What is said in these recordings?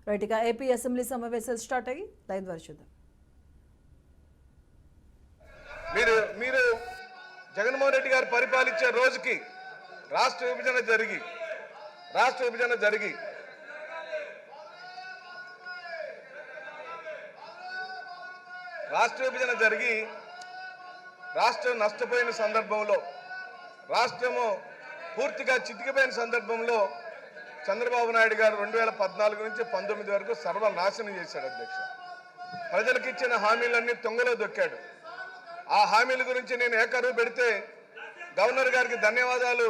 Right, ఇక AP assembly సమావేశాలు start అయ్యి లైవ్ ద్వారా చూద్దాం. మీరు జగన్మోహన్ రెడ్డి గారు పరిపాలించే రోజుకి రాష్ట్ర విభజన జరిగి రాష్ట్రం నష్టపోయిన సందర్భంలో, రాష్ట్రము పూర్తిగా చితికిపోయిన సందర్భంలో చంద్రబాబు నాయుడు గారు 2014 నుంచి 19 వరకు సర్వనాశనం చేశాడు అధ్యక్ష. ప్రజలకు ఇచ్చిన హామీలన్నీ తొంగలో దొక్కాడు. ఆ హామీల గురించి నేను ఏకరువు పెడితే గవర్నర్ గారికి ధన్యవాదాలు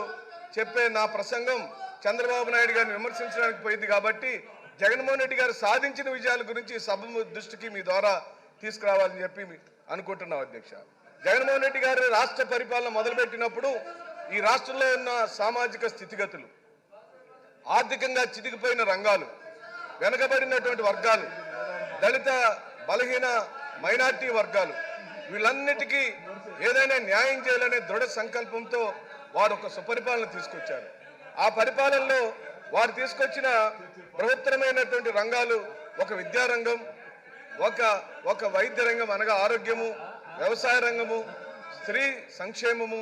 చెప్పే నా ప్రసంగం చంద్రబాబు నాయుడు గారిని విమర్శించడానికి పోయింది. కాబట్టి జగన్మోహన్ రెడ్డి గారు సాధించిన విజయాల గురించి సభ దృష్టికి మీ ద్వారా తీసుకురావాలని చెప్పి అనుకుంటున్నాం అధ్యక్ష. జగన్మోహన్ రెడ్డి గారు రాష్ట్ర పరిపాలన మొదలుపెట్టినప్పుడు ఈ రాష్ట్రంలో ఉన్న సామాజిక స్థితిగతులు, ఆర్థికంగా చితికిపోయిన రంగాలు, వెనుకబడినటువంటి వర్గాలు, దళిత బలహీన మైనార్టీ వర్గాలు, వీళ్ళన్నిటికీ ఏదైనా న్యాయం చేయాలనే దృఢ సంకల్పంతో వారు ఒక సుపరిపాలన తీసుకొచ్చారు. ఆ పరిపాలనలో వారు తీసుకొచ్చిన బృహత్తరమైనటువంటి రంగాలు ఒక విద్యారంగం, ఒక వైద్య రంగం అనగా ఆరోగ్యము, వ్యవసాయ రంగము, స్త్రీ సంక్షేమము,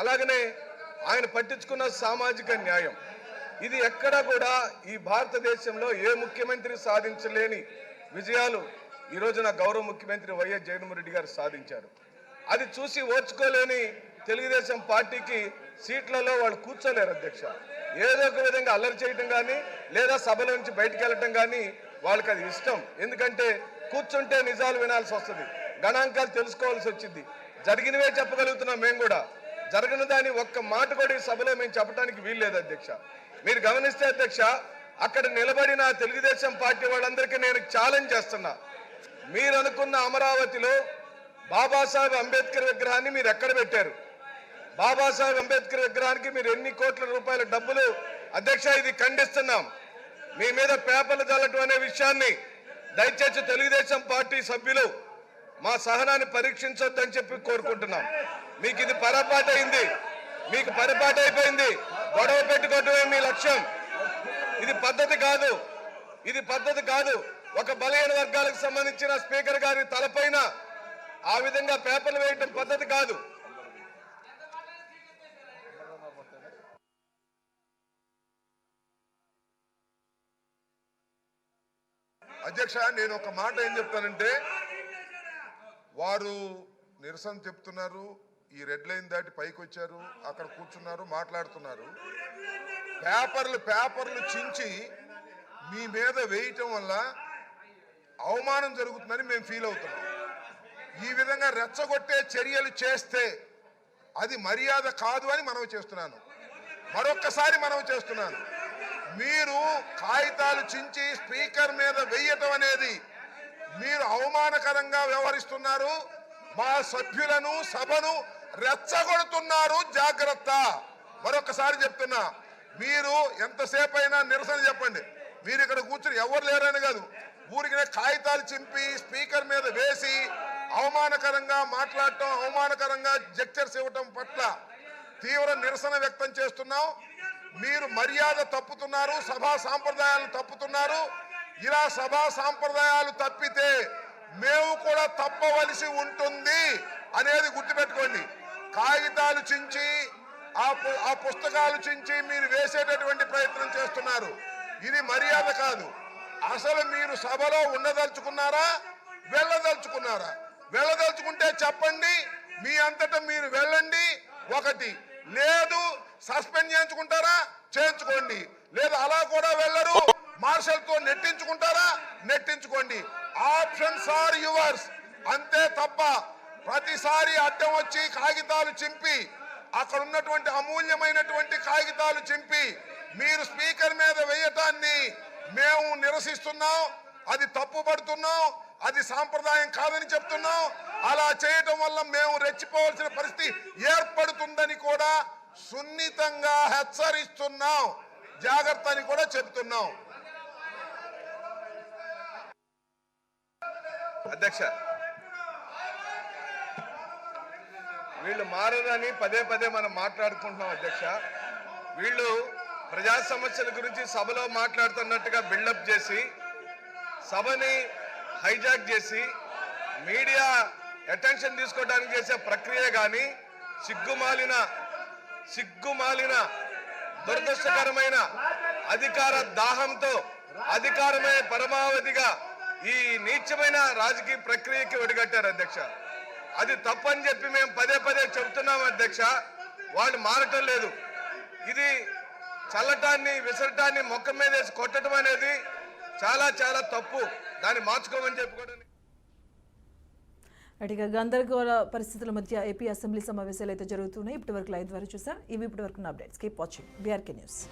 అలాగనే ఆయన పట్టించుకున్న సామాజిక న్యాయం. ఇది ఎక్కడా కూడా ఈ భారతదేశంలో ఏ ముఖ్యమంత్రి సాధించలేని విజయాలు ఈ రోజున గౌరవ ముఖ్యమంత్రి వైఎస్ జగన్మోహన్ రెడ్డి గారు సాధించారు. అది చూసి ఓర్చుకోలేని తెలుగుదేశం పార్టీకి సీట్లలో వాళ్ళు కూర్చోలేరు అధ్యక్ష. ఏదో ఒక విధంగా అల్లరి చేయటం కానీ లేదా సభల నుంచి బయటకు వెళ్ళటం కానీ వాళ్ళకి అది ఇష్టం. ఎందుకంటే కూర్చుంటే నిజాలు వినాల్సి వస్తుంది, గణాంకాలు తెలుసుకోవాల్సి వచ్చింది. జరిగినవే చెప్పగలుగుతున్నాం మేము కూడా, జరగని దాని ఒక్క మాట కూడా ఈ సభలో మేము చెప్పడానికి వీల్లేదు అధ్యక్ష. మీరు గమనిస్తే అధ్యక్ష, అక్కడ నిలబడిన తెలుగుదేశం పార్టీ వాళ్ళందరికీ నేను ఛాలెంజ్ చేస్తున్నా. మీరు అనుకున్న అమరావతిలో బాబాసాహెబ్ అంబేద్కర్ విగ్రహాన్ని మీరు ఎక్కడ పెట్టారు? బాబాసాహెబ్ అంబేద్కర్ విగ్రహానికి మీరు ఎన్ని కోట్ల రూపాయల డబ్బులు? అధ్యక్ష, ఇది ఖండిస్తున్నాం. మీ మీద పేపర్లు చల్లటం అనే విషయాన్ని దయచేసి తెలుగుదేశం పార్టీ సభ్యులు మా సహనాన్ని పరీక్షించొద్దని చెప్పి కోరుకుంటున్నాం. మీకు ఇది పొరపాటు అయింది, మీకు పొరపాటు అయిపోయింది. గొడవ పెట్టుకోవటమే మీ లక్ష్యం. ఇది పద్ధతి కాదు. ఒక బలహీన వర్గాలకు సంబంధించిన స్పీకర్ గారి తలపైన ఆ విధంగా పేపర్లు వేయటం పద్ధతి కాదు. అధ్యక్ష, నేను ఒక మాట ఏం చెప్తానంటే, వారు నిరసన చెప్తున్నారు, ఈ రెడ్ లైన్ దాటి పైకి వచ్చారు, అక్కడ కూర్చున్నారు, మాట్లాడుతున్నారు. పేపర్లు చించి మీ మీద వేయటం వల్ల అవమానం జరుగుతుందని మేము ఫీల్ అవుతున్నాం. ఈ విధంగా రెచ్చగొట్టే చర్యలు చేస్తే అది మర్యాద కాదు అని మనవి చేస్తున్నాను. మరొక్కసారి మనవి చేస్తున్నాను, మీరు కాగితాలు చించి స్పీకర్ మీద వేయటం అనేది మీరు అవమానకరంగా వ్యవహరిస్తున్నారు. మా సభ్యులను, సభను రెచ్చగొడుతున్నారు. జాగ్రత్త. మరొకసారి చెప్తున్నా, మీరు ఎంతసేపు అయినా నిరసన చెప్పండి. మీరు ఇక్కడ కూర్చుని ఎవరు లేరని కాదు, ఊరికి కాగితాలు చింపి స్పీకర్ మీద వేసి అవమానకరంగా మాట్లాడటం, అవమానకరంగా జెక్చర్స్ ఇవ్వటం పట్ల తీవ్ర నిరసన వ్యక్తం చేస్తున్నాం. మీరు మర్యాద తప్పుతున్నారు, సభా సాంప్రదాయాలు తప్పుతున్నారు. ఇలా సభా సాంప్రదాయాలు తప్పితే మేము కూడా తప్పవలసి ఉంటుంది అనేది గుర్తుపెట్టుకోండి. కాగితాలు చించి ఆ పుస్తకాలు చించి మీరు వేసేటటువంటి ప్రయత్నం చేస్తున్నారు. ఇది మర్యాద కాదు. అసలు మీరు సభలో ఉండదలుచుకున్నారా, వెళ్ళదలుచుకున్నారా? వెళ్ళదలుచుకుంటే చెప్పండి, మీ అంతటా మీరు వెళ్ళండి. ఒకటి లేదు, సస్పెండ్ చేయించుకుంటారా చేయించుకోండి, లేదు అలా కూడా వెళ్ళరు, మార్షల్ తో నెట్టించుకుంటారా నెట్టించుకోండి. Options are yours. అంతే తప్ప ప్రతిసారి అడ్డం వచ్చి కాగితాలు చింపి, అక్కడ ఉన్నటువంటి అమూల్యమైనటువంటి కాగితాలు చింపి మీరు స్పీకర్ మీద వేయటాన్ని మేము నిరసిస్తున్నాం. అది తప్పుపడుతున్నాం, అది సాంప్రదాయం కాదని చెప్తున్నాం. అలా చేయటం వల్ల మేము రెచ్చిపోవాల్సిన పరిస్థితి ఏర్పడుతుందని కూడా సున్నితంగా హెచ్చరిస్తున్నాం. జాగ్రత్త అని కూడా చెప్తున్నాం. అధ్యక్ష, వీళ్ళు మారదని పదే పదే మనం మాట్లాడుకుంటున్నాం అధ్యక్ష. వీళ్ళు ప్రజా సమస్యల గురించి సభలో మాట్లాడుతున్నట్టుగా బిల్డప్ చేసి సభని హైజాక్ చేసి మీడియా అటెన్షన్ తీసుకోవడానికి చేసే ప్రక్రియ కానీ సిగ్గుమాలిన దురదృష్టకరమైన అధికార దాహంతో అధికారమే పరమావధిగా ఈ నీచమైన రాజకీయ ప్రక్రియకి ఒడిగట్టారు అధ్యక్ష. అది తప్పని చెప్పి మేము పదే చెబుతున్నాం అధ్యక్ష. వాళ్ళు మారటం లేదు. ఇది చల్లటాన్ని విసరటాన్ని మొక్క మీద వేసి కొట్టడం అనేది చాలా తప్పు. దాన్ని మార్చుకోమని చెప్పుకోవడం. అటుగా గందరగోళ పరిస్థితుల మధ్య ఏపీ అసెంబ్లీ సమావేశాలు అయితే జరుగుతున్నాయి. ఇప్పటివరకు లైవ్ ద్వారా చూసాం. ఇవి ఇప్పటివరకు updates. Keep watching BRK news.